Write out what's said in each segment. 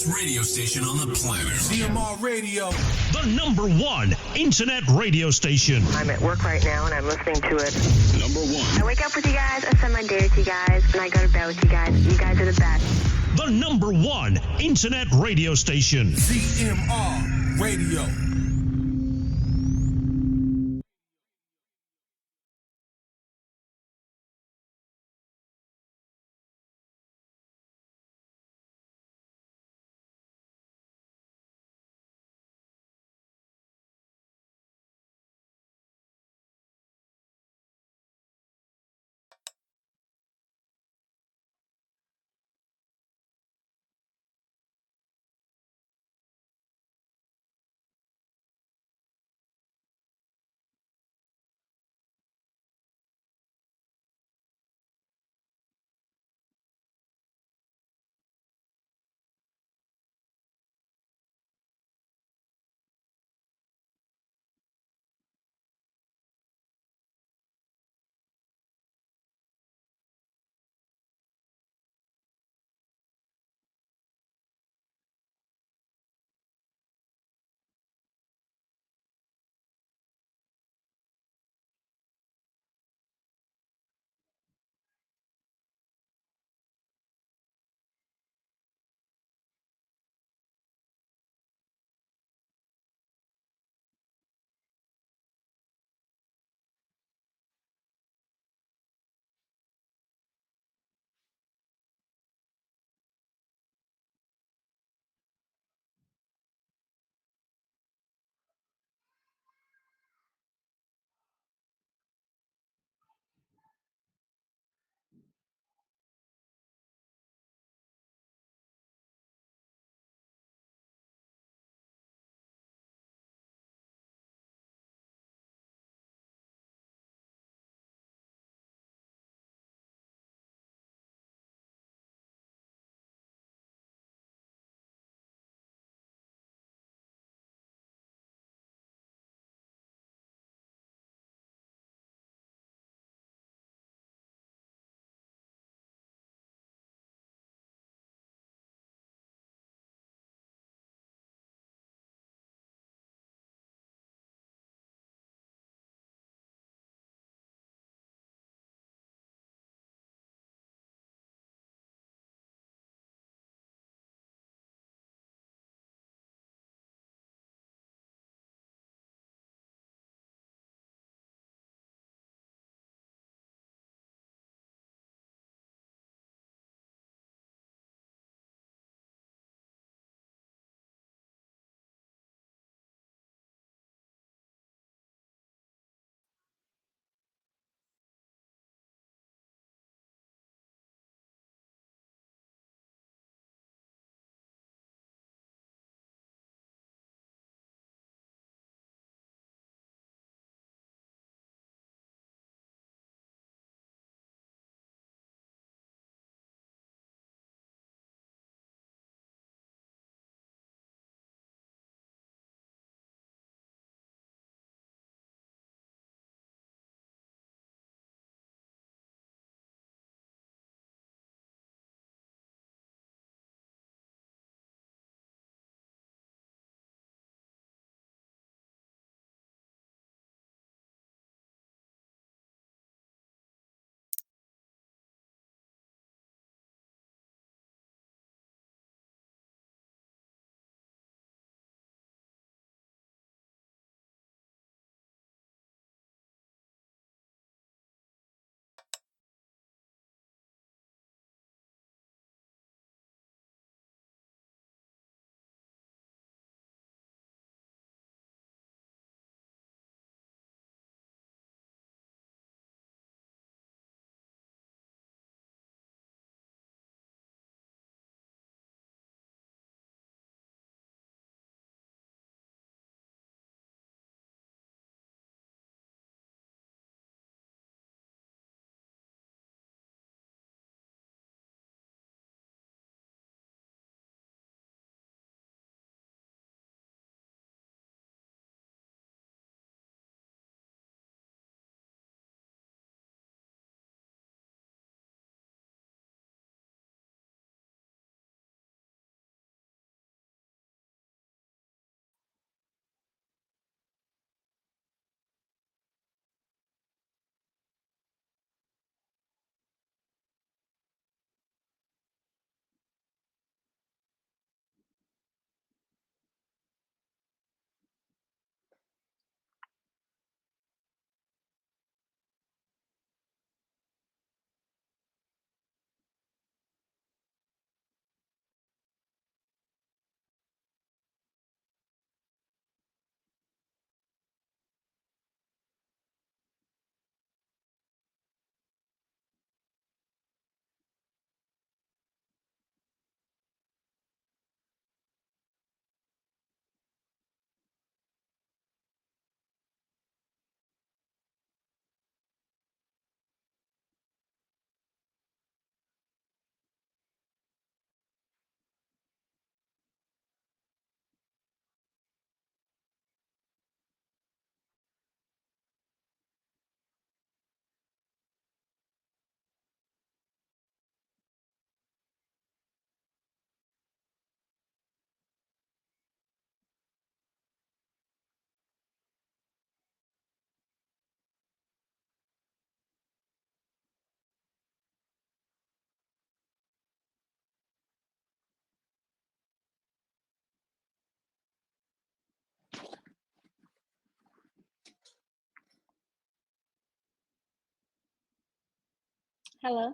best radio station on the planet. CMR Radio. The #1 internet radio station. I'm at work right now and I'm listening to it. #1. I wake up with you guys, I spend my day with you guys, and I go to bed with you guys. You guys are the best. The #1 internet radio station. CMR Radio. Hello.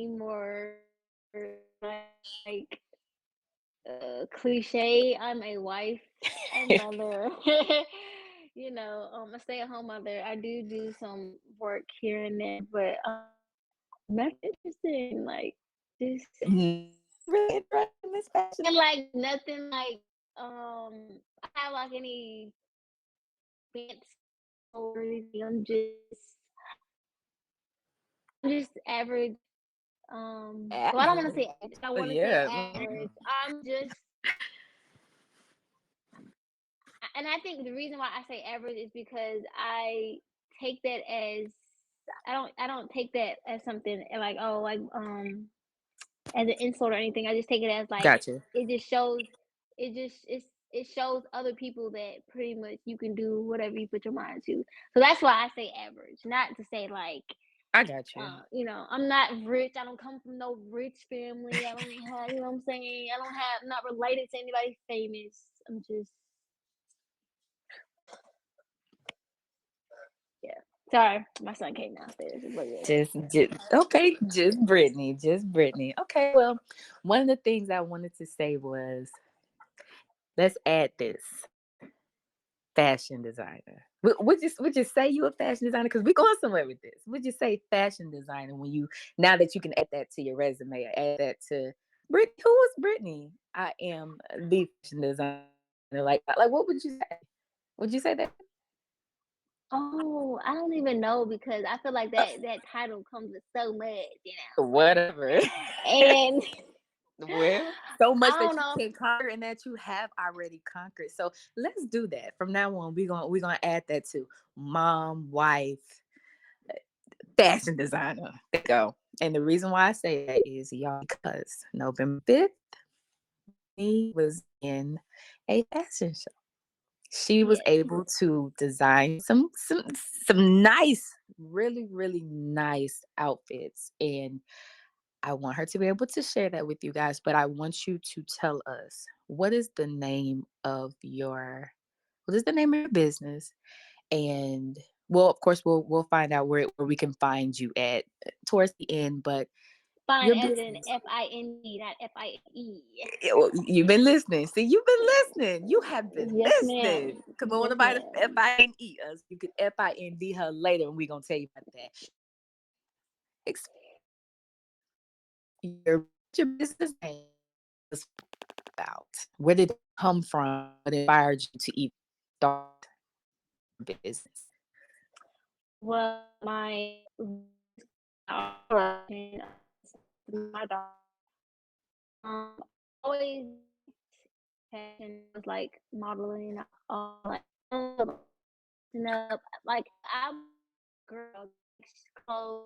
more like cliche. I'm a wife, a mother, a stay-at-home mother. I do some work here and there, but nothing interesting. Like just Really interested in this fashion. and like nothing like I have like any fancy or anything. I'm just average. Well, I don't want to say average. I want to say Yeah. average. I'm just, and I think the reason why I say average is because I take that as I don't take that as something like as an insult or anything. I just take it as like Gotcha. it just shows it shows other people that pretty much you can do whatever you put your mind to. So that's why I say average, not to say like I got you. I'm not rich. I don't come from no rich family. I don't have, what I'm saying? I'm not related to anybody famous. I'm just, yeah. Sorry, my son came downstairs. But yeah. Just okay, just Brittany. Okay, well, one of the things I wanted to say was let's add this fashion designer. Would you say you a fashion designer? Because we're going somewhere with this. Would you say fashion designer when you now that you can add that to your resume or add that to Brittany? Who is Brittany? I am the fashion designer. Like what would you say? Would you say that? Oh, I don't even know because I feel like that title comes with so much. Whatever. And Well, so I much that don't you know. can conquer and that you have already conquered. So let's do that. From now on, we're gonna add that to mom, wife, fashion designer. There you go. And the reason why I say that is y'all because November 5th, he was in a fashion show. She was Yes. able to design some nice, really, really nice outfits. And I want her to be able to share that with you guys, but I want you to tell us what is the name of your business? And well, of course, we'll find out where we can find you at towards the end. But Fine your as in business, FINE, not FIE. well, you've been listening. See, you've been listening. You have been Yes, listening. ma'am. Come on, Yes, nobody ma'am. FINE us. You could FIND her later, and we're gonna tell you about that. Your business name is about? Where did it come from? What inspired you to even start a business? Well, my daughter, always passion was like modeling, like up, like I'm a girl, clothes,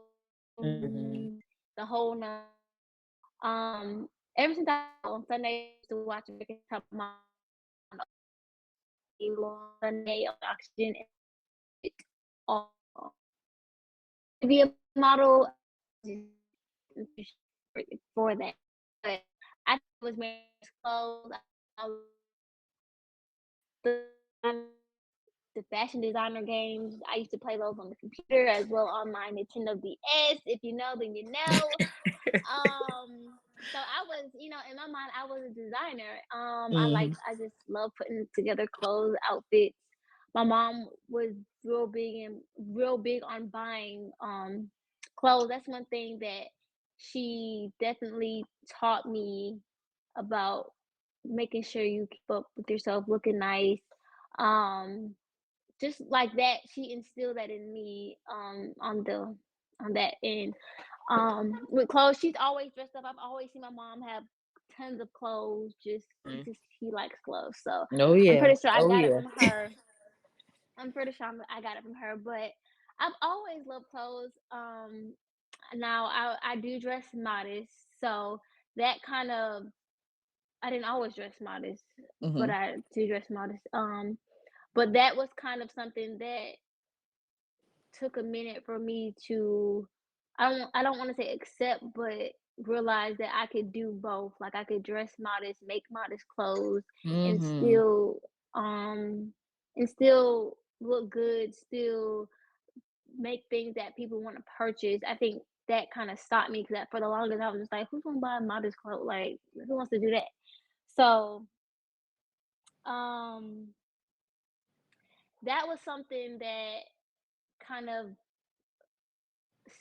Mhm. the whole nine. Ever since I on Sunday I used to watch American Top Model on Sunday on Oxygen and all to be a model for that. But I was wearing clothes. I the the fashion designer games. I used to play those on the computer as well on my Nintendo DS. If you know, then you know. So I was, in my mind, I was a designer. Mhm. I just love putting together clothes, outfits. My mom was real big on buying clothes. That's one thing that she definitely taught me about making sure you keep up with yourself, looking nice. Um, just like that, she instilled that in me on that end. With clothes, she's always dressed up. I've always seen my mom have tons of clothes. Mhm. Just she likes clothes, so Oh I'm yeah. pretty sure I Oh got it yeah. from her. I'm pretty sure I got it from her. But I've always loved clothes. Now I do dress modest, so that kind of I didn't always dress modest, but Mhm. I do dress modest. But that was kind of something that took a minute for me to I don't want to say accept, but realize that I could do both. Like I could dress modest, make modest clothes, and Mhm. um still look good, still make things that people want to purchase. I think that kind of stopped me because for the longest I was just like, who's gonna buy modest clothes? Like, who wants to do that? So, um, that was something that kind of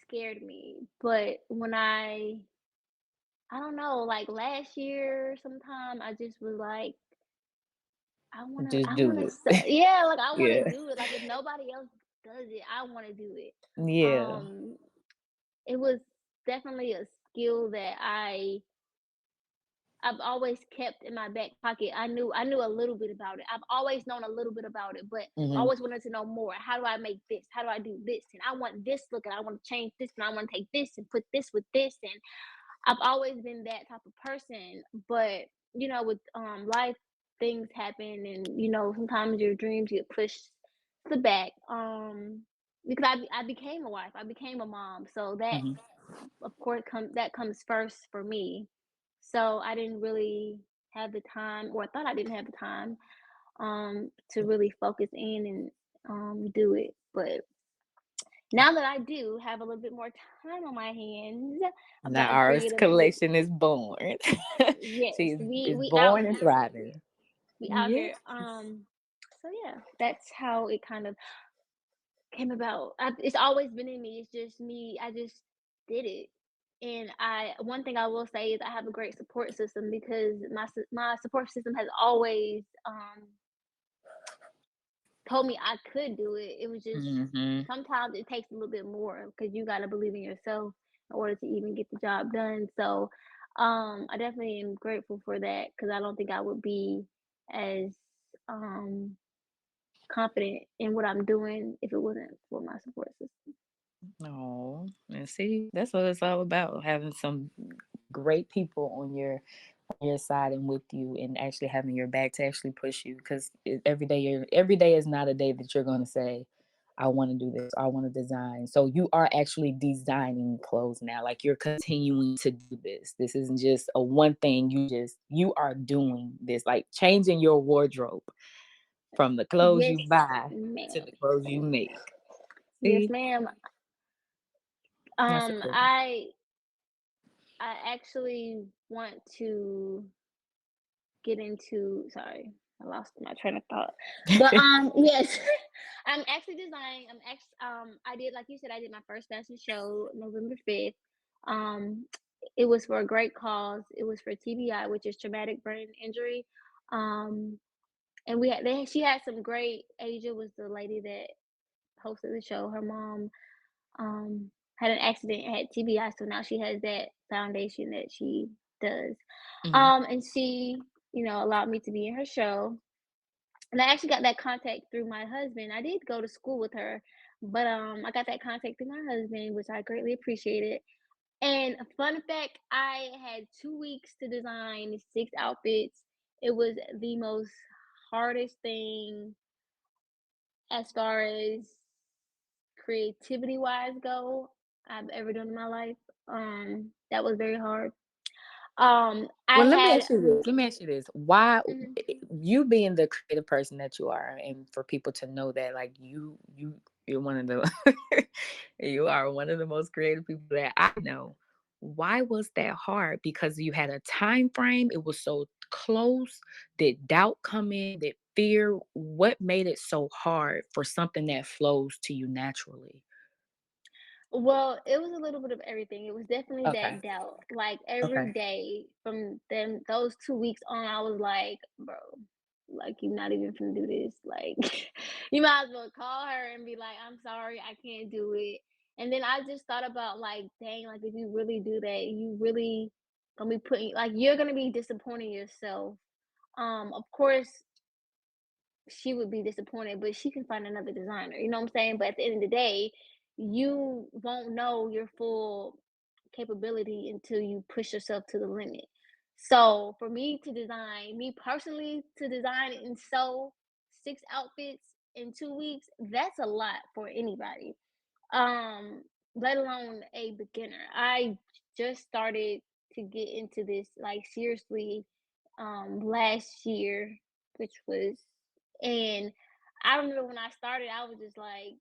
scared me. But when I don't know, like last year sometime, I just was like, Just I do wanna, it. yeah, like I wanna Yeah. do it. Like if nobody else does it, I wanna do it. Yeah. Um, it was definitely a skill that I've always kept in my back pocket. I knew a little bit about it. I've always known a little bit about it, but I Hmm. always wanted to know more. How do I make this? How do I do this? And I want this look, and I want to change this, and I want to take this and put this with this. And I've always been that type of person. But with life, things happen, and sometimes your dreams get pushed to the back. Because I became a wife, I became a mom, so that Hmm. of course that comes first for me. So I didn't really have the time, or I thought I didn't have the time, to really focus in and do it. But now that I do have a little bit more time on my hands, I've Now gotten ours creative with. collection is born. Yes, She's we is we out born and here. thriving. We out Yes. here. So yeah, that's how it kind of came about. It's always been in me. It's just me. I just did it. And I one thing I will say is I have a great support system because my support system has always told me I could do it. It was just Hmm. sometimes it takes a little bit more because you got to believe in yourself in order to even get the job done. So I definitely am grateful for that because I don't think I would be as um confident in what I'm doing if it wasn't for my support system. Oh, and see, that's what it's all about, having some great people on your side and with you, and actually having your back to actually push you. Because every day is not a day that you're going to say, I want to do this, I want to design. So you are actually designing clothes now. Like, you're continuing to do this. This isn't just a one thing. You are doing this, like changing your wardrobe from the clothes Yes, you buy to ma'am. the clothes you make. Yes, See, ma'am. that's a good. I actually want to get into. Sorry, I lost my train of thought. But yes, I'm actually designing. I did, like you said, I did my first fashion show November 5th. Um, it was for a great cause. It was for TBI, which is traumatic brain injury. Um, and she had some great. Asia was the lady that hosted the show. Her mom had an accident and had TBI, so now she has that foundation that she does. Mhm. And she, allowed me to be in her show. And I actually got that contact through my husband. I did go to school with her, but I got that contact through my husband, which I greatly appreciated. And a fun fact, I had 2 weeks to design 6 outfits. It was the most hardest thing as far as creativity wise go I've ever done in my life. That was very hard. I Well, let me had. ask you this. Let me ask you this. Why, Mhm. you being the creative person that you are, and for people to know that, like, you're one of the you are one of the most creative people that I know. Why was that hard? Because you had a time frame. It was so close. Did doubt come in? Did fear? What made it so hard for something that flows to you naturally? Well, it was a little bit of everything. It was definitely Okay. that doubt. Like every Okay. day from them those 2 weeks on, I was like, bro, like you're not even gonna do this. Like you might as well call her and be like, I'm sorry, I can't do it. And then I just thought about like, dang, like if you really do that, you really gonna be putting like you're gonna be disappointing yourself. Of course she would be disappointed, but she can find another designer. You know what I'm saying? But at the end of the day, you won't know your full capability until you push yourself to the limit. So for me personally, to design and sew 6 outfits in 2 weeks, that's a lot for anybody. Um, let alone a beginner. I just started to get into this like seriously last year, which was and I remember when I started, I was just like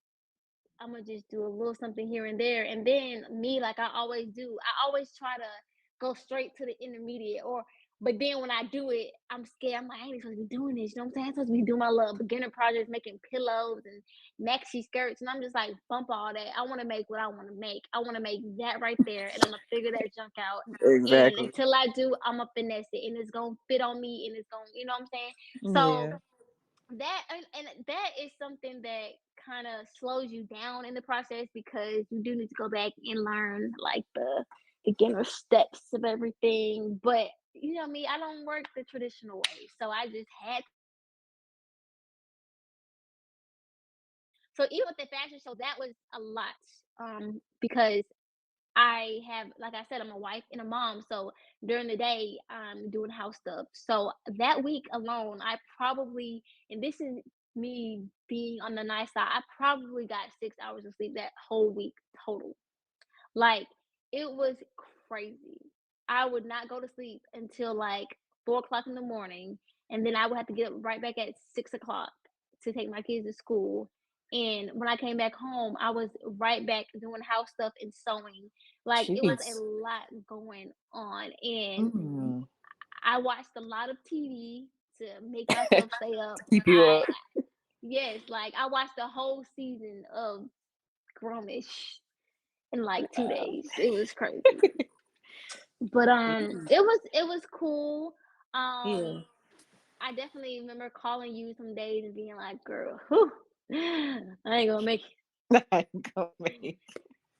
I'm gonna just do a little something here and there. And then me, like I always do, I always try to go straight to the intermediate. Or but then when I do it, I'm scared. I'm like, I ain't supposed to be doing this. You know what I'm saying? I'm supposed to be doing my little beginner projects, making pillows and maxi skirts. And I'm just like, bump all that. I want to make what I want to make. I want to make that right there. And I'm gonna figure that junk out. And Exactly. until I do, I'm gonna finesse it, and it's gonna fit on me, and it's gonna, you know what I'm saying? So Yeah. that and that is something that kind of slows you down in the process, because you do need to go back and learn like the beginner steps of everything. But you know me, I don't work the traditional way, so I just had. So even with the fashion show, that was a lot, because I have, like I said, I'm a wife and a mom. So during the day, I'm doing house stuff. So that week alone, I probably, and this is me being on the nice side, I probably got 6 hours of sleep that whole week total. Like, it was crazy. I would not go to sleep until like 4 o'clock in the morning, and then I would have to get up right back at 6 o'clock to take my kids to school. And when I came back home, I was right back doing house stuff and sewing. Like, it was a Jeez. lot going on, and Mm. I watched a lot of TV to make myself stay up. Keep you I up. Yes, like I watched the whole season of Grownish in like 2 days. It was crazy. But it was cool. Yeah. I definitely remember calling you some days and being like, "Girl, whew, I ain't gonna make it. I ain't gonna make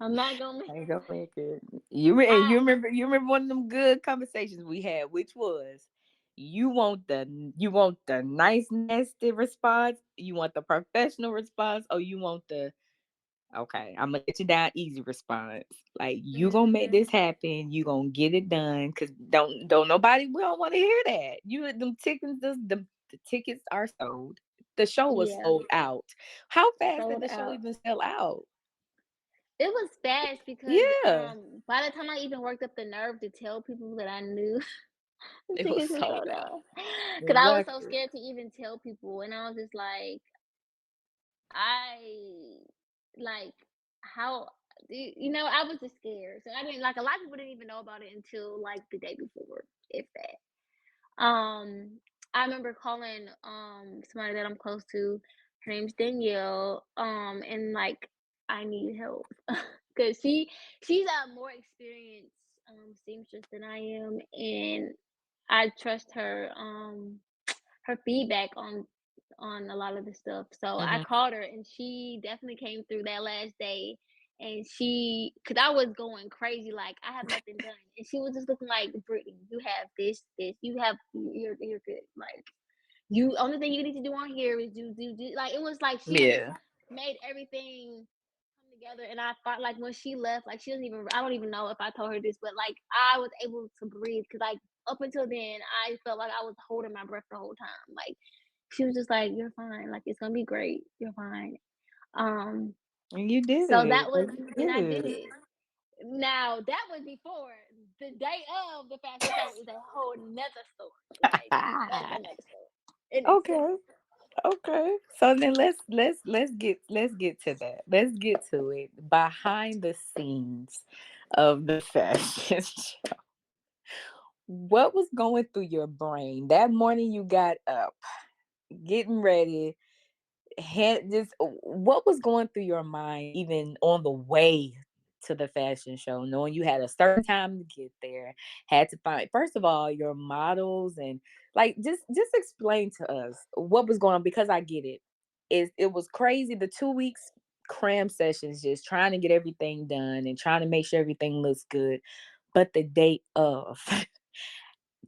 I'm not gonna make I it." ain't gonna make it. And I you remember one of them good conversations we had, which was you want the nice nasty response, you want the professional response, or you want the okay, I'm gonna let you down easy response. Like you gonna make Mhm. this happen, you gonna get it done. Cause don't nobody we don't want to hear that. You them tickets the tickets are sold. The show was Yeah, sold out. How fast did sold the show out. even sell out? It was fast because Yeah, by the time I even worked up the nerve to tell people that I knew, the it was tickets were sold sold out. out. Cause I was so Exactly. scared to even tell people, and I was just like, I like how I was just scared. So I didn't, like, a lot of people didn't even know about it until like the day before, if that. I remember calling somebody that I'm close to. Her name's Danielle. And like, I need help because she's a more experienced seamstress than I am, and I trust her feedback on a lot of the stuff. So I Hmm. called her, and she definitely came through that last day. And cause I was going crazy, like I have nothing done, and she was just looking like, Brittany, you have this, you're good. Like, you only thing you need to do on here is do. Like, it was like she just Yeah. made everything come together. And I thought, like, when she left, like, she doesn't even, I don't even know if I told her this, but like I was able to breathe, because like up until then I felt like I was holding my breath the whole time. Like, she was just like, "You're fine. Like, it's gonna be great. You're fine." Um, And you did so it. that was, Like, you and I did did it. Now that was before the day of the fashion show is a whole nother story. Like, that is it. another story in itself. Okay. Okay. So then let's get to that. Let's get to it. Behind the scenes of the fashion show. What was going through your brain that morning you got up, getting ready, had just what was going through your mind even on the way to the fashion show, knowing you had a certain time to get there, had to find first of all your models, and like just explain to us what was going on, because I get it. It was crazy, the 2 weeks cram sessions, just trying to get everything done and trying to make sure everything looks good. But the day of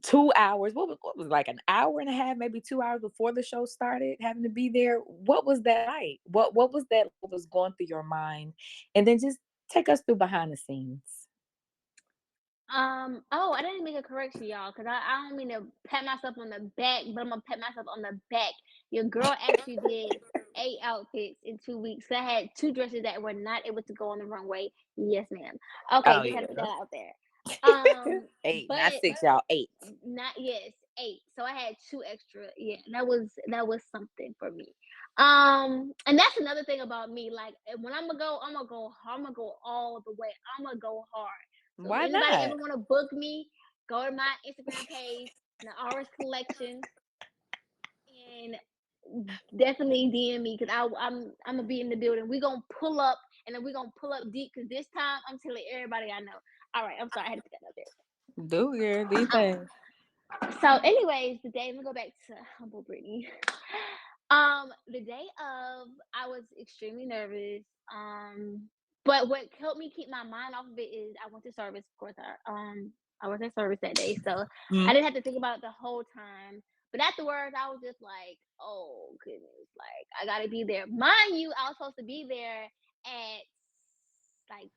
2 hours. What was like an hour and a half, maybe 2 hours before the show started, having to be there. What was that like? What was that? What was going through your mind? And then just take us through behind the scenes. Oh, I didn't make a correction, y'all, because I don't mean to pat myself on the back, but I'm gonna pat myself on the back. Your girl actually did 8 outfits in 2 weeks. So I had two dresses that were not able to go on the runway. Yes, ma'am. Okay, Oh just had to yeah, put that out there. eight, not But six, y'all. Eight. not, yes, eight. So I had two extra. Yeah, that was something for me. And that's another thing about me. Like when I'm gonna go, I'm gonna go all the way. I'm gonna go hard. So if Why anybody not? ever want to book me, go to my Instagram page, Narah's Collection, and definitely DM me because I'm gonna be in the building. We gonna pull up, and then we gonna pull up deep because this time I'm telling everybody I know. All right, I'm sorry, I had to put that out there. Do your do thing. So, anyways, the day, I'm gonna go back to humble Brittney. The day of, I was extremely nervous. But what helped me keep my mind off of it is I went to service. Of course, I was at service that day, so I didn't have to think about it the whole time. But afterwards, I was just like, oh goodness, like I gotta be there. Mind you, I was supposed to be there at like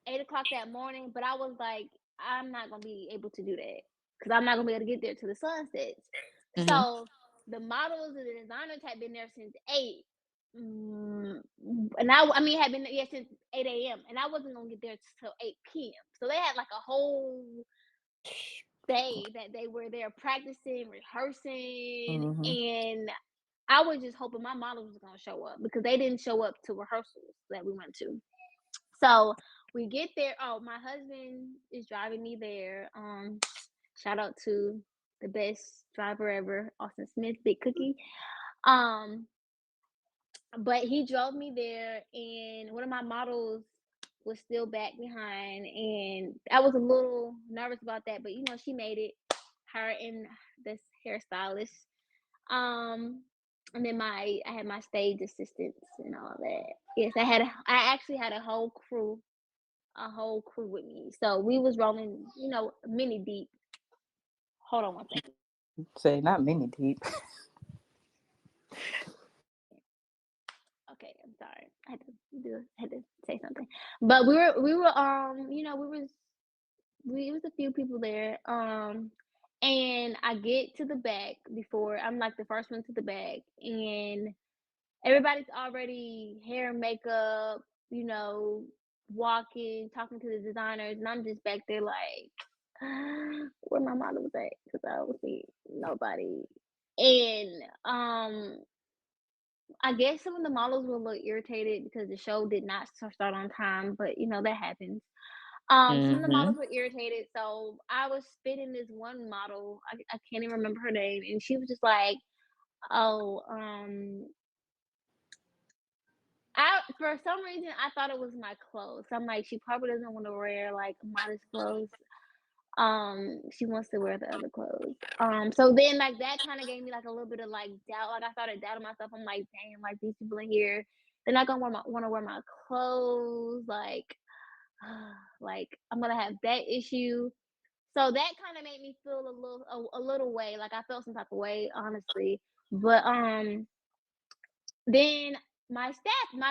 8 o'clock that morning, but I was like, I'm not gonna be able to do that because I'm not gonna be able to get there till the sun sets. Mm-hmm. So the models and the designers had been there since 8. And I mean had been there since 8 a.m. and I wasn't gonna get there till 8 p.m. So they had like a whole day that they were there practicing, rehearsing, Mm-hmm. and I was just hoping my models was gonna show up because they didn't show up to rehearsals that we went to. So we get there. Oh, my husband is driving me there. Shout out to the best driver ever, Austin Smith, Big Cookie. Um, but he drove me there, and one of my models was still back behind, and I was a little nervous about that. But she made it. Her and this hairstylist. Um, and then I had my stage assistants and all that. Yes, I actually had a whole crew with me. So we was rolling, mini deep. Hold on one second. Say not many deep. Okay, I'm sorry. I had to say something. But we was a few people there. And I get to the back before I'm like the first one to the back, and everybody's already hair and makeup, walking, talking to the designers, and I'm just back there like, where my models at? Because I don't see nobody. And I guess some of the models were a little irritated because the show did not start on time, but that happens. Some of the Mm-hmm. models were irritated, so I was spitting this one model. I can't even remember her name, and she was just like, "Oh, I for some reason I thought it was my clothes. I'm like, she probably doesn't want to wear like modest clothes. She wants to wear the other clothes. So then like that kind of gave me like a little bit of like doubt. Like I started doubting myself. I'm like, damn, like these people in here, they're not gonna want to wear my clothes. Like, like I'm gonna have that issue. So that kind of made me feel a little way. Like I felt some type of way, honestly. But then my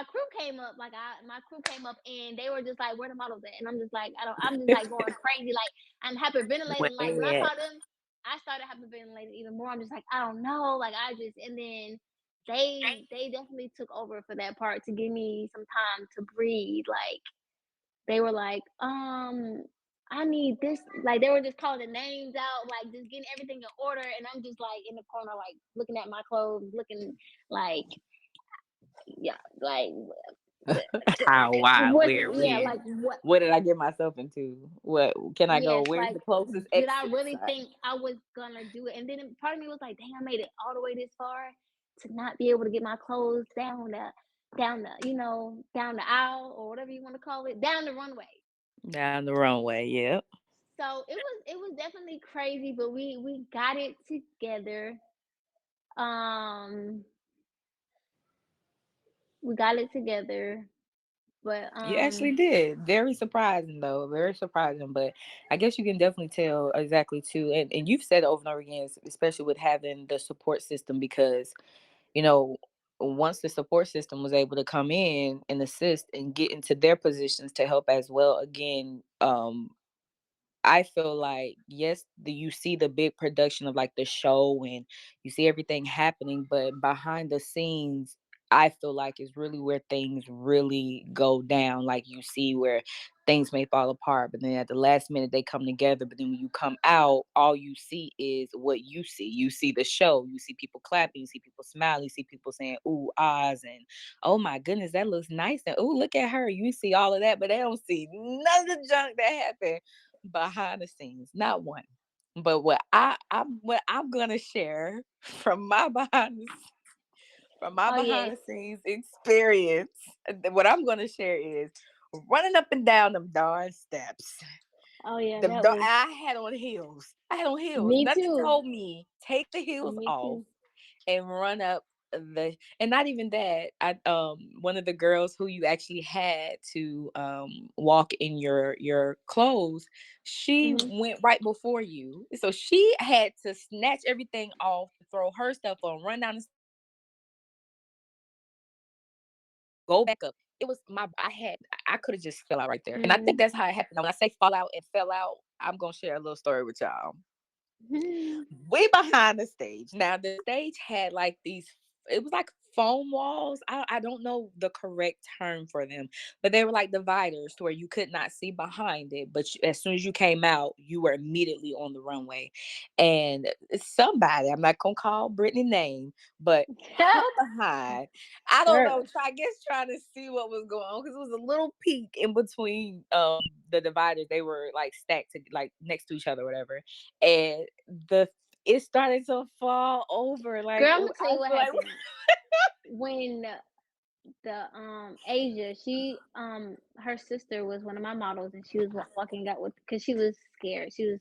crew came up, my crew came up and they were just like, where the models at? And I'm just like, I'm just like going crazy, like I'm Where hyperventilating. Like when I they at? saw them, I started hyperventilating even more. I'm just like, I don't know, like and then they definitely took over for that part to give me some time to breathe. Like they were like, I need this. Like they were just calling the names out, like just getting everything in order, and I'm just like in the corner, like looking at my clothes, looking like, yeah, like How, why, what, where, yeah, when? like what, What did I get myself into? What can I go? yes, Where's like the closest did I exit? really think I was gonna do it? And then part of me was like, dang, I made it all the way this far to not be able to get my clothes down the aisle or whatever you want to call it, down the runway. Down the runway. Yep. So it was definitely crazy, but we got it together. Um, we got it together, but You actually did. Very surprising though. Very surprising. But I guess you can definitely tell exactly too. And you've said it over and over again, especially with having the support system, because, you know, once the support system was able to come in and assist and get into their positions to help as well, again, I feel like, yes, you see the big production of like the show and you see everything happening, but behind the scenes, I feel like is really where things really go down. Like you see where things may fall apart, but then at the last minute they come together. But then when you come out, all you see is what you see. You see the show. You see people clapping. You see people smiling. You see people saying "ooh, ahs," and "oh my goodness, that looks nice," and "ooh, look at her." You see all of that, but they don't see none of the junk that happened behind the scenes. Not one. But what I'm gonna share from my Oh behind yes. the scenes experience, what I'm going to share is running up and down them darn steps. Oh yeah, that was I had on heels. I had on heels. me Nothing too. told me take the heels Me off too. and run up and not even that. I one of the girls who you actually had to walk in your clothes, she Hmm. went right before you. So she had to snatch everything off, throw her stuff on, run down the go back up. It was I could have just fell out right there. And I think Mm. that's how it happened. When I say fall out and fell out, I'm gonna share a little story with y'all. We behind the stage. Now the stage had like these, it was like foam walls. I don't know the correct term for them, but they were like dividers to where you could not see behind it. But as soon as you came out, you were immediately on the runway. And somebody, I'm not gonna call Brittany name, but her behind, I don't know, Girl. I guess trying to see what was going on because it was a little peak in between the dividers. They were like stacked to like next to each other, whatever. And the it started to fall over. Like Girl, I'm gonna tell I you what feel like happened when the Asia, she her sister was one of my models, and she was walking out with, because she was scared. She was,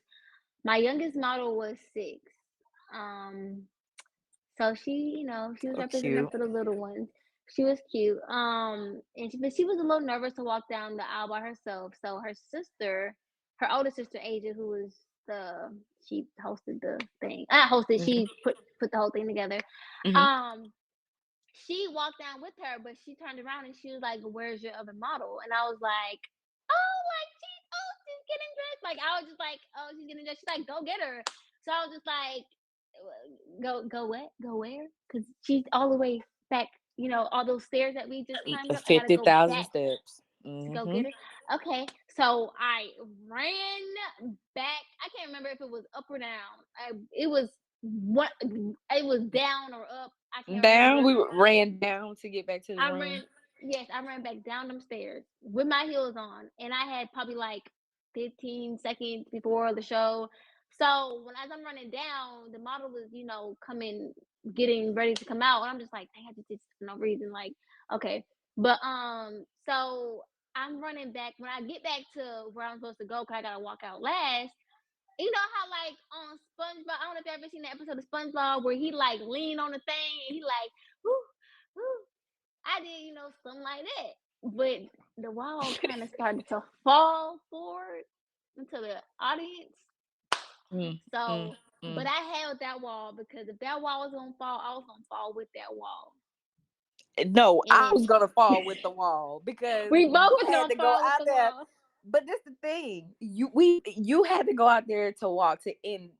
my youngest model was 6. Um, so she, she was so representing cute. for the little ones. She was cute. But she was a little nervous to walk down the aisle by herself. So her sister, her older sister Asia, who was the she hosted the thing. I hosted. Hmm. She put the whole thing together. Hmm. Um, she walked down with her, but she turned around and she was like, "Where's your other model?" And I was like, "Oh, like she's getting dressed." Like I was just like, "Oh, she's getting dressed." She's like, "Go get her." So I was just like, Go what? Go where?" Because she's all the way back. All those stairs that we just climbed up. I gotta go 50,000 back steps. to go Hmm. get her. Okay, so I ran back. I can't remember if it was up or down. It was what? It was down or up. I can't Down. remember. We ran down to get back to the I room. ran, yes, I ran back down them stairs with my heels on, and I had probably like 15 seconds before the show. So when as I'm running down, the model was, coming, getting ready to come out, and I'm just like, dang, I just did this for no reason. Like, okay, but so I'm running back. When I get back to where I'm supposed to go, cause I gotta walk out last. You know how like on SpongeBob, I don't know if you ever seen the episode of SpongeBob where he like lean on the thing and he like, whoo, whoo. I did, something like that. But the wall kind of started to fall forward into the audience. Mm, mm, So, but mm. I held that wall because if that wall was gonna fall, I was gonna fall with that wall. No, I And was gonna fall with the wall because we you both was had gonna to go fall with out the there. wall. But this the thing. You had to go out there to walk to end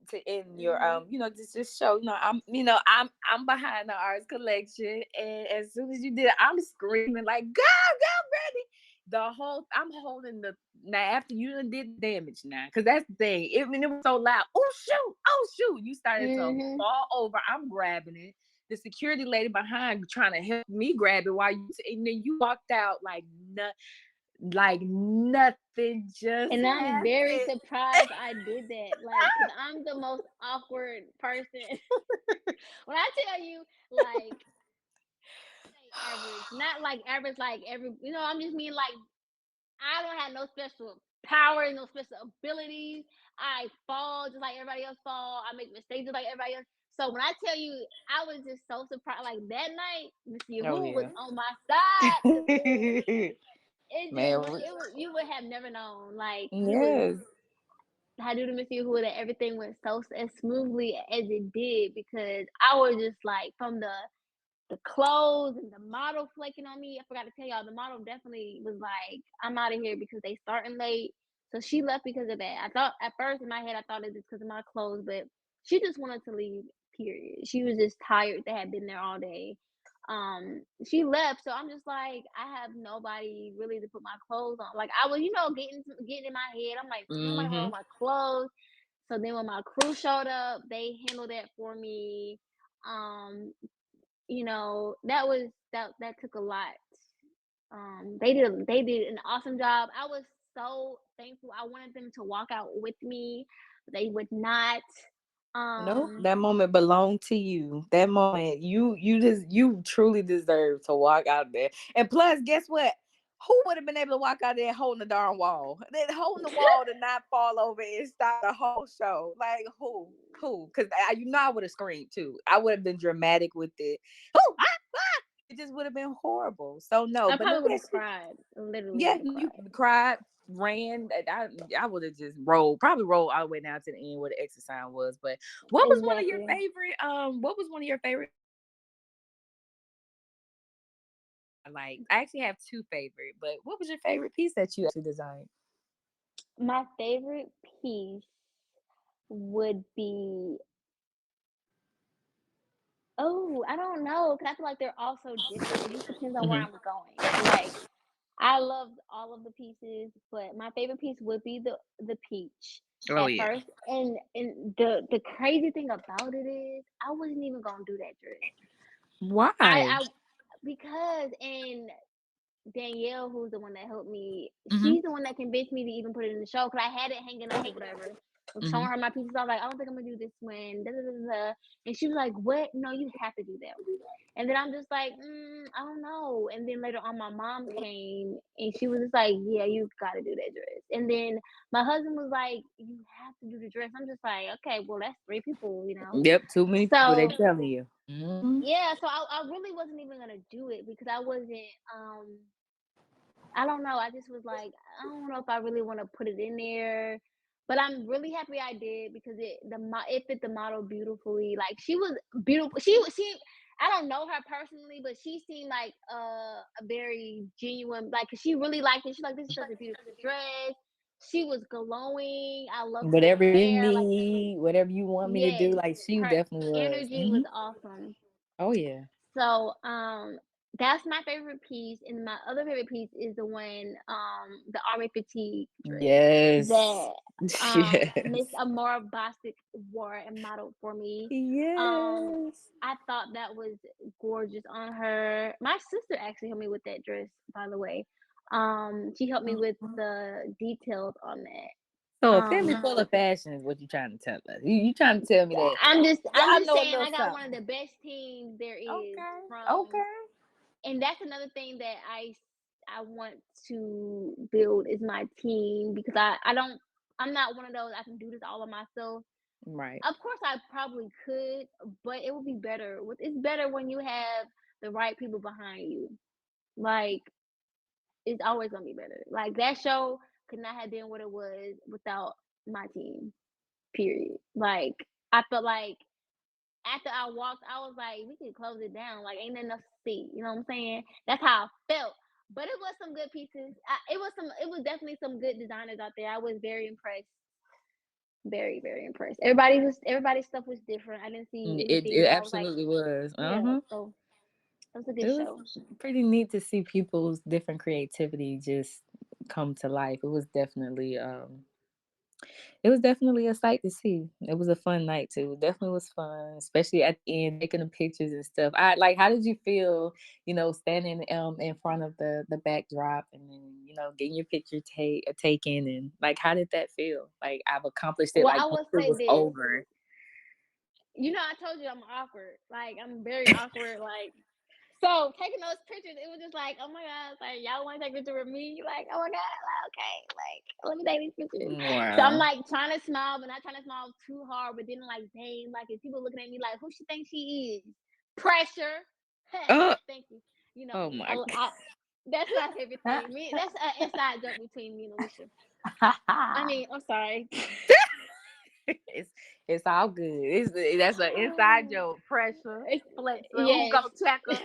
your Hmm. just show, I'm behind the arts collection, and as soon as you did it, I'm screaming like go Brandy. The whole I'm holding the now after you done did the damage now, because that's the thing. It was so loud. Oh shoot. You started to Hmm. fall over. I'm grabbing it, the security lady behind trying to help me grab it while and then you walked out like nothing just And I'm very happened. surprised I did that. Like, cause I'm the most awkward person. When I tell you, like, say average, not like average, like every, I'm just mean like I don't have no special powers, no special abilities. I fall just like everybody else fall. I make mistakes just like everybody else. So when I tell you, I was just so surprised. Like that night, Mr. Oh Who was yeah. on my side because it just Man, was. It was. You would have never known. Like he was. yes. I do to Mr. Who that everything went so as smoothly as it did because I was just like from the clothes and the model flaking on me. I forgot to tell y'all, the model definitely was like, "I'm out of here" because they starting late. So she left because of that. I thought at first in my head I thought it was because of my clothes, but she just wanted to leave. Period. She was just tired. They had been there all day. she left, so I'm just like, I have nobody really to put my clothes on. Like I was, getting in my head. I'm like, what am I wearing Mm-hmm. my clothes? So then when my crew showed up, they handled that for me. Um, that took a lot. They did an awesome job. I was so thankful. I wanted them to walk out with me. They would not. Nope, Um, that moment belonged to you. That moment, you truly deserve to walk out there. And plus, guess what? Who would have been able to walk out there holding the darn wall? Then holding the wall to not fall over and stop the whole show. Like who? Who? Because I would have screamed too. I would have been dramatic with it. Who? It just would have been horrible. So no, I but let probably would me have ask you. cried. Literally Yeah, would have you cried. cried, ran. I would have just rolled, probably rolled all the way down to the end where the exit sign was. But what was one of your Exactly. favorite? What was one of your favorite? Like, I actually have two favorite, but what was your favorite piece that you actually designed? My favorite piece would be, oh, I don't know, because I feel like they're all so different. It just depends on where Hmm. I'm going. Like, I loved all of the pieces, but my favorite piece would be the peach Oh at yeah. first. And the crazy thing about it is I wasn't even gonna do that dress. Why? I because and Danielle, who's the one that helped me, Hmm. she's the one that convinced me to even put it in the show because I had it hanging up or whatever. I was Hmm. showing her my pieces. I was like, I don't think I'm gonna do this one. Da, da, da, da. And she was like, "What? No, you have to do that one." And then I'm just like, I don't know. And then later on, my mom came and she was just like, "Yeah, you got to do that dress." And then my husband was like, "You have to do the dress." I'm just like, "Okay, well, that's three people." Yep, too many people. They So telling you. Hmm. yeah, so I really wasn't even gonna do it because I wasn't. I don't know. I just was like, I don't know if I really want to put it in there, but I'm really happy I did because it fit the model beautifully. Like she was beautiful. She I don't know her personally, but she seemed like a very genuine. Like she really liked it. She's like, this is such a beautiful dress. She was glowing. I loved her Whatever you hair. Like need, whatever you want me to do, yes, like she her definitely was. energy Hmm. was awesome. Oh yeah. So, that's my favorite piece, and my other favorite piece is the army fatigue dress Yes. that Miss Yes. Amora Bostic wore and modeled for me. Um, Yes. I thought that was gorgeous on her. My sister actually helped me with that dress, by the way. She helped me with the details on that. So a family Um, full of fashion is what you trying to tell us. You trying to tell me that I'm y'all just know a saying little I got one of something. the best teams there is Okay. from. Okay. And that's another thing that I want to build is my team because I'm not one of those I can do this all by myself. Right. Of course I probably could, but it would be better. It's better when you have the right people behind you. Like it's always gonna be better. Like that show could not have been what it was without my team. Period. Like I felt like after I walked, I was like, we can close it down. Like, ain't nothing else to see. You know what I'm saying? That's how I felt. But it was some good pieces. It was definitely some good designers out there. I was very impressed. Very, very impressed. Everybody's stuff was different. I didn't see anything It that I was like, absolutely was. yeah. Uh-huh. So it was a It good was show. pretty neat to see people's different creativity just come to life. It was definitely a sight to see. It was a fun night too. Definitely was fun, especially at the end, taking the pictures and stuff. I like. How did you feel? Standing in front of the backdrop and then getting your picture taken and like how did that feel? Like I've accomplished it. Well, Like I once will it say was this. over. I told you I'm awkward. Like I'm very awkward. Like so taking those pictures, it was just like, oh my god, it's like y'all want to take a picture with me? Like, oh my god, like, okay, like let me take these pictures. So I'm Wow. like trying to smile, but not trying to smile too hard. But then like, dang, like if people looking at me like, who she thinks she is? Pressure. Oh, Thank you. You know, oh my that's my favorite thing. That's an inside joke between me and Alicia. I god. mean, I'm sorry. it's it's all good. That's an inside joke. Pressure, It's, flexer, who go yes, checker?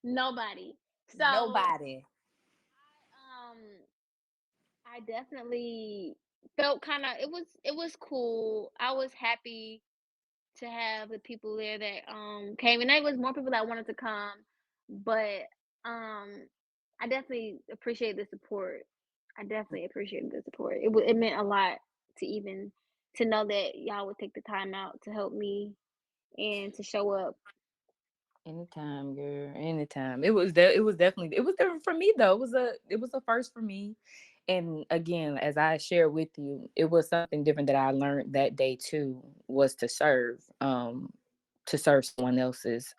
nobody. So Nobody. um I definitely felt kind of it was cool. I was happy to have the people there that came and there was more people that wanted to come. but I definitely appreciate the support. I definitely appreciated the support. It meant a lot to even to know that y'all would take the time out to help me and to show up. Anytime, girl. Anytime. It was different for me though. It was a first for me. And again, as I shared with you, it was something different that I learned that day too, was to serve someone else's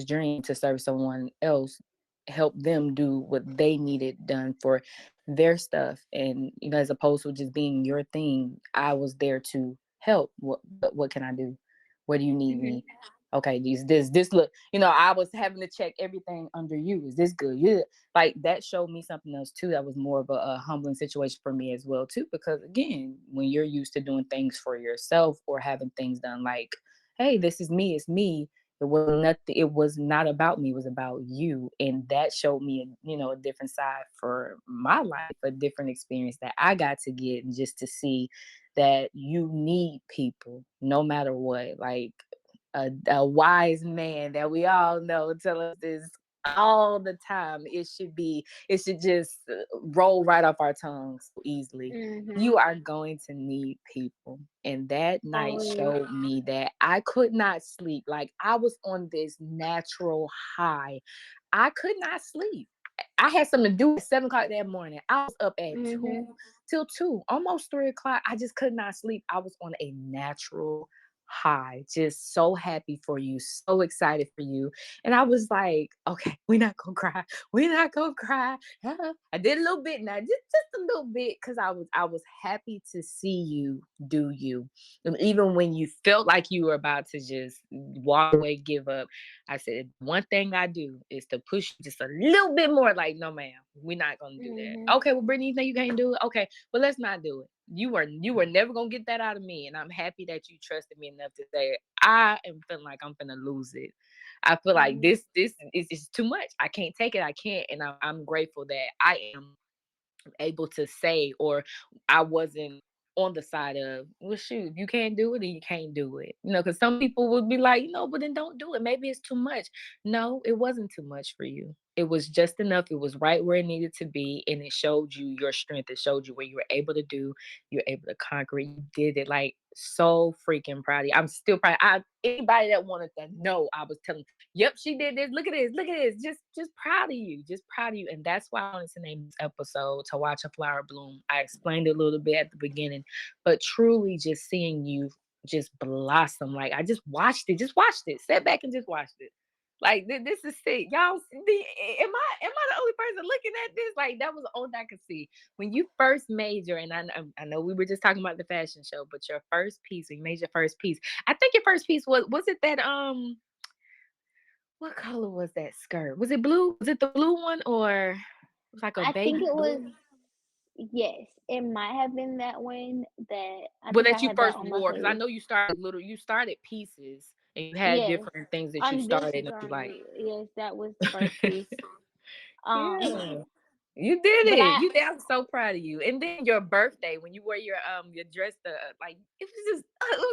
dream, to serve someone else, help them do what they needed done for their stuff. And as opposed to just being your thing, I was there to help. What can I do? Where do you need Mhm. me? Okay, this look, I was having to check everything under you. Is this good? Yeah. Like that showed me something else too. That was more of a humbling situation for me as well too. Because again, when you're used to doing things for yourself or having things done like, hey, this is me, it's me. It was nothing. It was not about me. It was about you, and that showed me, a different side for my life, a different experience that I got to get, and just to see that you need people, no matter what. Like a wise man that we all know tell us this all the time. It should just roll right off our tongues so easily. You Mhm. are going to need people. And that night Always. showed me that I could not sleep. Like I was on this natural high. I could not sleep. I had something to do at 7 o'clock that morning. I was up at two Mhm. till 2, almost 3 o'clock. I just could not sleep. I was on a natural high, just so happy for you, so excited for you. And I was like, okay, we're not gonna cry. We're not gonna cry. I did a little bit now, just a little bit, because I was happy to see you do you. And even when you felt like you were about to just walk away, give up, I said, one thing I do is to push you just a little bit more. Like, no, ma'am, we're not gonna do that. Mhm. Okay, well, Brittany, you think you can't do it? Okay, well, let's not do it. You were never gonna get that out of me, and I'm happy that you trusted me enough to say I am feeling like I'm gonna lose it. I feel like Mhm. this is too much. I can't take it. I can't, and I'm grateful that I am able to say, or I wasn't on the side of, well, shoot, if you can't do it, then you can't do it. Because some people would be like, but then don't do it. Maybe it's too much. No, it wasn't too much for you. It was just enough. It was right where it needed to be. And it showed you your strength. It showed you what you were able to do. You're able to conquer it. You did it. Like, so freaking proud of you. I'm still proud. Anybody that wanted to know, I was telling, yep, she did this. Look at this. Look at this. Just proud of you. Just proud of you. And that's why I wanted to name this episode "To Watch a Flower Bloom." I explained it a little bit at the beginning, but truly just seeing you just blossom. Like I just watched it. Just watched it. Sat back and just watched it. Like this is sick, y'all. Am I the only person looking at this? Like that was all I could see when you first made your. And I know we were just talking about the fashion show, but your first piece, when you made your first piece. I think your first piece was it that what color was that skirt? Was it blue? Was it the blue one, or it was like a I think baby it was, blue? yes, it might have been that one that I Well, think I that you had that first on my wore, because I page. know you started pieces and you had Yes, different things that you on this started, and it was like, journey, yes, that was the first piece. Um, yeah, you did but it. You did. I'm so proud of you. And then your birthday, when you wore your dress, like it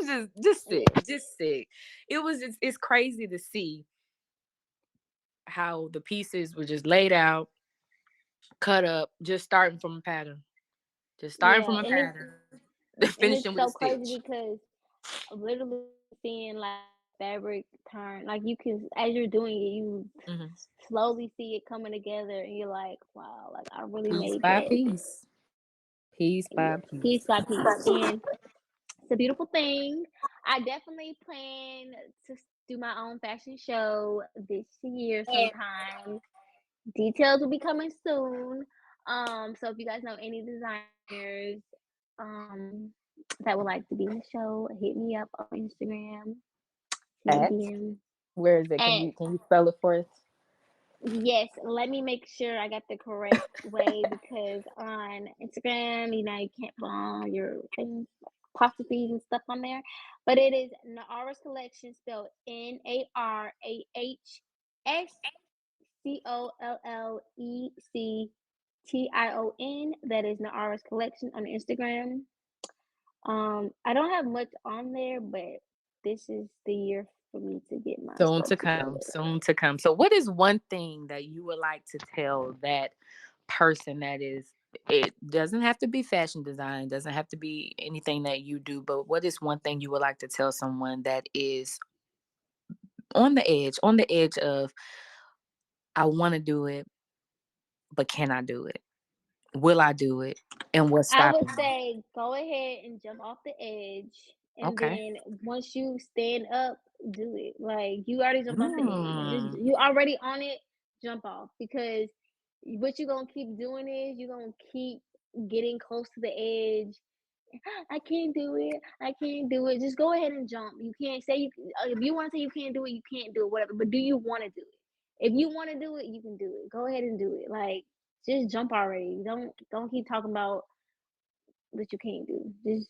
was just sick, yes, just sick. It's crazy to see how the pieces were just laid out, cut up, just starting from a pattern. Just starting from yeah, a pattern, and finishing it's with a so crazy stitch. because literally seeing like fabric turn, like you can as you're doing it, you Mhm. slowly see it coming together, and you're like, wow, like I really Piece made by that. piece. Piece by Yes, piece piece. by piece, and it's a beautiful thing. I definitely plan to do my own fashion show this year sometime. Details will be coming soon. So if you guys know any designers um that would like to be in the show, hit me up on Instagram, send me a At DM. where is it? Can And you spell it for us? yes, let me make sure I got the correct way because on Instagram, you can't put all your things, apostrophes and stuff on there. But it is Narah's Collection, spelled NarahScollection. That is Narah's Collection on Instagram. I don't have much on there, but this is the year for me to get my Soon stuff to together. come. Soon to come. So, what is one thing that you would like to tell that person that is? It doesn't have to be fashion design. Doesn't have to be anything that you do. But what is one thing you would like to tell someone that is on the edge of, I want to do it, but can I do it? Will I do it? And what's I would stopping me? say go ahead and jump off the edge, and Okay. then once you stand up, do it. Like you already jumped off the edge, just Mm, you already on it. Jump off because what you're gonna keep doing is you're gonna keep getting close to the edge. I can't do it. I can't do it. Just go ahead and jump. You can't say you. If you want to say you can't do it, you can't do it. Whatever. But do you want to do it? If you want to do it, you can do it. Go ahead and do it. Like just jump already. Don't keep talking about that you can't do. Just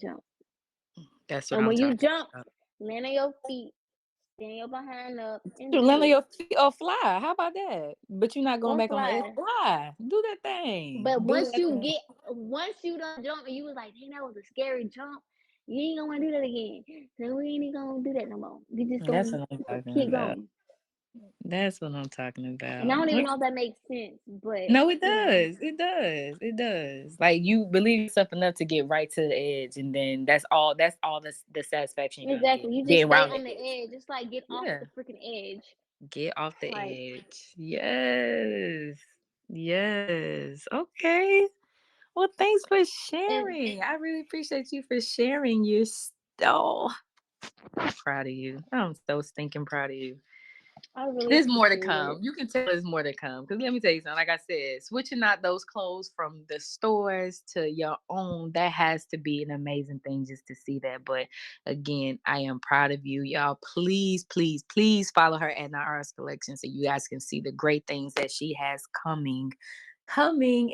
jump. that's what And I'm when you talking jump, about. land on your feet, stand your behind up, and You do land on it. your feet or fly. How about that? But you're not going Or back on the edge. fly. Fly. Do that thing. But Do that thing. once you don't jump, and you was like, dang, that was a scary jump. You ain't gonna want to do that again. So we ain't even gonna do that no more. We just That's gonna what I'm talking keep about. going. That's what I'm talking And I about. don't even know if that makes sense, but No, it you know, does. It does. It does. Like you believe yourself enough to get right to the edge, and then that's all. That's all the satisfaction you're gonna get exactly. You just being stay around the on the edge. edge. Just like get off Yeah. the freaking edge. Get off the Like, edge. Yes. Yes. Okay. Well, thanks for and sharing. I really appreciate you for sharing your oh, I'm proud of you. I'm so stinking proud of you. I really There's more to appreciate it. come. You can tell there's more to come. Because let me tell you something. Like I said, switching out those clothes from the stores to your own, that has to be an amazing thing just to see that. But again, I am proud of you. Y'all, please, please, please follow her at Narah's Collection so you guys can see the great things that she has coming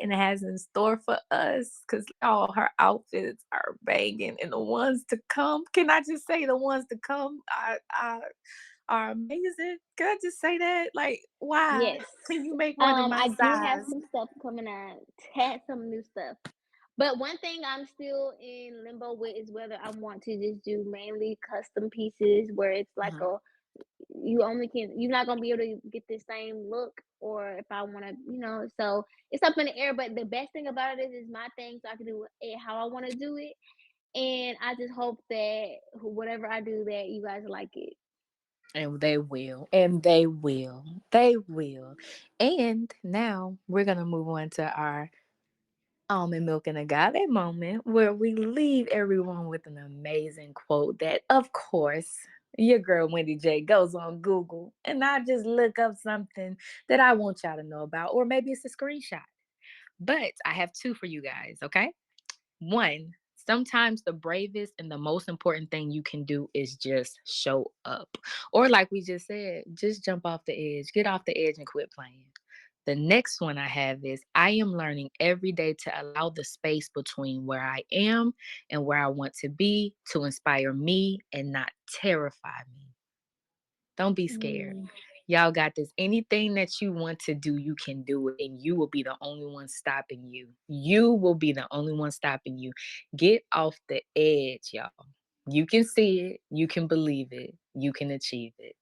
and has in store for us, because all her outfits are banging, and the ones to come, can I just say the ones to come are amazing? Can I just say that? Like, why Yes. can you make one in my I do have size? some stuff coming out. Had some new stuff. But one thing I'm still in limbo with is whether I want to just do mainly custom pieces where it's like Mhm. a you're not gonna be able to get the same look, or if I want to, so it's up in the air. But the best thing about it is my thing, so I can do it how I want to do it, and I just hope that whatever I do, that you guys like it. And they will. And they will. They will. And now we're gonna move on to our almond milk and agave moment, where we leave everyone with an amazing quote that, of course, your girl Wendy Jaye goes on Google and I just look up something that I want y'all to know about, or maybe it's a screenshot. But I have two for you guys, okay? One, sometimes the bravest and the most important thing you can do is just show up. Or, like we just said, just jump off the edge, get off the edge and quit playing. The next one I have is, I am learning every day to allow the space between where I am and where I want to be to inspire me and not terrify me. Don't be scared. Mm. Y'all got this. Anything that you want to do, you can do it, and you will be the only one stopping you. You will be the only one stopping you. Get off the edge, y'all. You can see it, you can believe it, you can achieve it.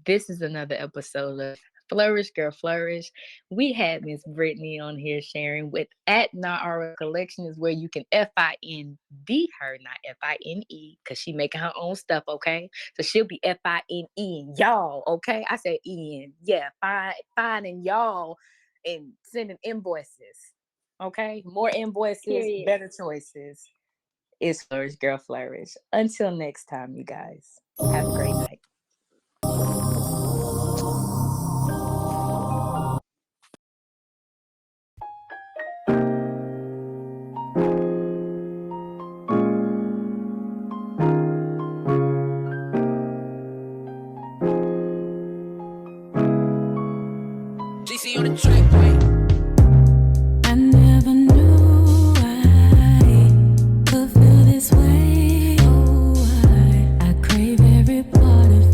This is another episode of Flourish, Girl Flourish. We had Miss Brittney on here sharing with at Narah Collection, is where you can FIND her, not FINE, because she making her own stuff, okay? So she'll be FINE in y'all, okay? I said in, yeah, finding y'all and sending invoices, okay? More invoices, Period. better choices. It's Flourish, Girl Flourish. Until next time, you guys, have a great night. GC on the track, boy. I never knew I could feel this way. Oh, I crave every part of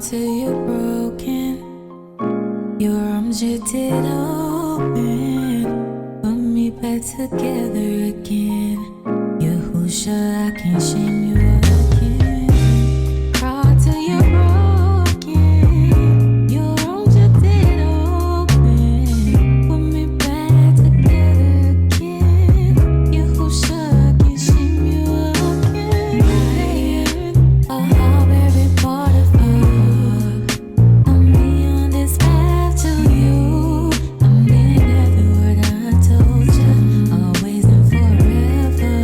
till you're broken. Your arms you did open, put me back together again. Yahusha, I can't shame you again. Crawl till you're broken. Your arms you did open, put me back together again. Yahusha, I can't shame you again. I hope every part of you. I'm me on this path to you. I mean every word I told you, always and forever.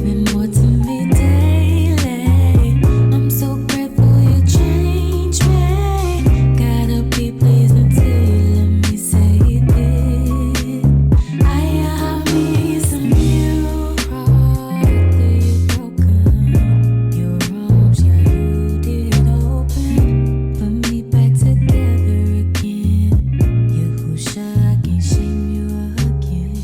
Been more to me daily. I'm so grateful you changed me. Gotta be pleased until you let me say it. I need some you. Crawl till you're broken. Your arms, yeah, you did open. Put me back together again. Yahusha, I can't shame you again.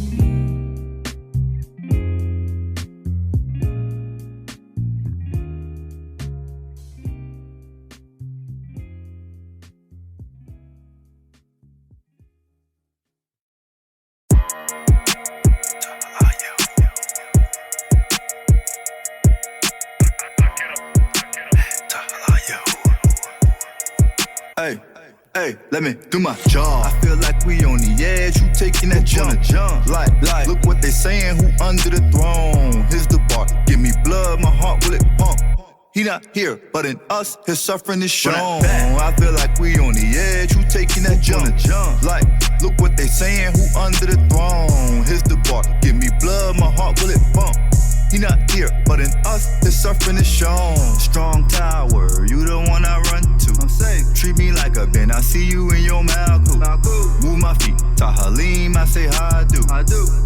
Hey, hey, let me do my job. I feel like we on the edge, who taking that jump? Like, look what they saying, who under the throne? Here's the bar, give me blood, my heart will it pump? He not here, but in us, his suffering is shown. I feel like we on the edge, who taking that jump? Like, look what they saying, who under the throne? Here's the bar, give me blood, my heart will it pump? He not here, but in us, his suffering is shown. Strong tower, you the one I run to. I'm safe. Treat me like a Ben, I see you in your Malcolm. Move my feet, Tahalim, I say how I do.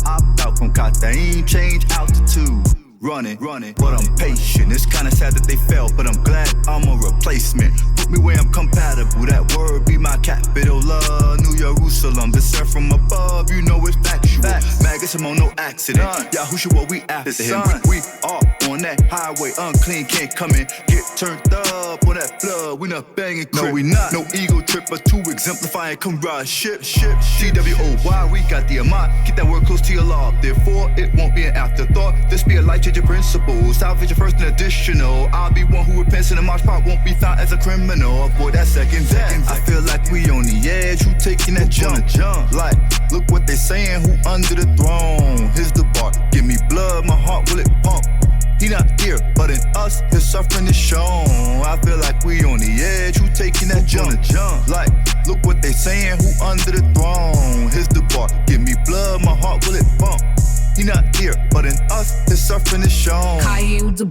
Opt out from Kataim, change altitude. Running, but I'm patient. It's kinda sad that they fell, but I'm glad I'm a replacement. Put me where I'm compatible, that word be my capital. Love, New Jerusalem, descent from above, you know it's factual. Magus, I'm on no accident. Yahushua, what we after him. We are on that highway, unclean can't come in. Get turned up on that flood, we not banging crib. No, we not. No ego trip, but to exemplify and come ride ship. CWO, we got the amount. Keep that word close to your law, therefore it won't be an afterthought. This be a life-changing principle. Salvation first and additional. I'll be one who repents and the march part won't be found as a criminal. Avoid that second death. I feel like we on the edge, who taking that jump? Like, look what they saying, who under the throne? Here's the bar, give me blood, my heart will it pump? He not here, but in us, his suffering is shown. I feel like we on the edge, who taking that jump? Like, look what they saying, who under the throne? Here's the bar, give me blood, my heart will it pump? He not here, but in us, his suffering is shown. Kai in the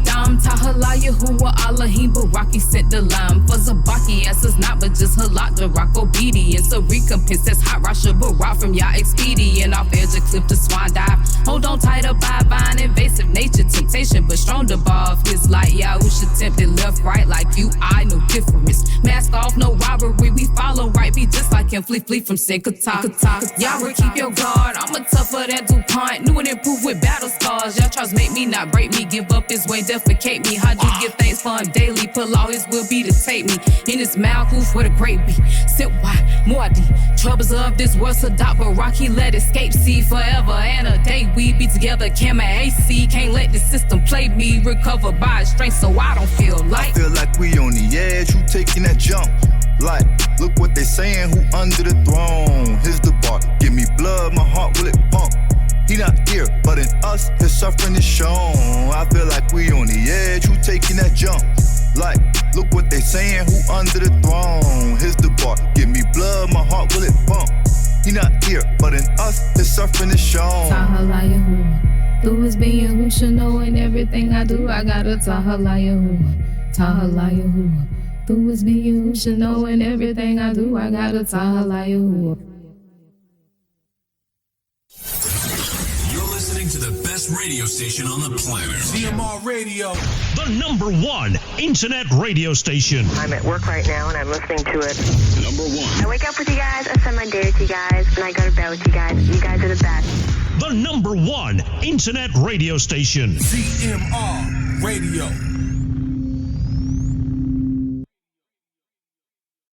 dam, Tahala Yahuwah Elohim Baraki sent the lamb. For Zabaki, answers not, but just halak the rock obedience. A recompense that's hot, Rasha Barak from Yah expedient. Off edge of cliff to swan dive. Hold on tight, abide by an invasive nature. Temptation, but strong above his light. Yahusha tempted left, right, like you, I, no difference. Mask off, no robbery, we follow right. Be just like him, flee from sin. Yahweh, keep your guard. I'm a tougher than DuPont. New and improved with battle scars. Y'all tries make me not break me. Give up his way, defecate me. How do you give thanks for him daily? Pull all his will be to take me. In his mouth, who's where the great be. Sit wide, more deep. Troubles of this world, Sadat Barak, he let escape. See forever and a day we be together. Camera AC, can't let the system play me. Recover by strength so I don't feel like. I feel like we on the edge, who taking that jump? Like, look what they saying, who under the throne? Here's the bar, give me blood, my heart will it pump? He not here, but in us, his suffering is shown. I feel like we on the edge, who taking that jump? Like, look what they saying, who under the throne? Here's the bar, give me blood, my heart will it pump? He not here, but in us, his suffering is shown. Tahala Yahuwah, through his being, who should know in everything I do, I got a Tahala Yahuwah, Tahala Yahuwah. Through his being, who should know in everything I do, I got a Tahala Yahuwah. You're listening to the best radio station on the planet. CMR Radio. The #1 internet radio station. I'm at work right now and I'm listening to it. #1. I wake up with you guys, I spend my day with you guys, and I go to bed with you guys. You guys are the best. The #1 internet radio station. CMR Radio.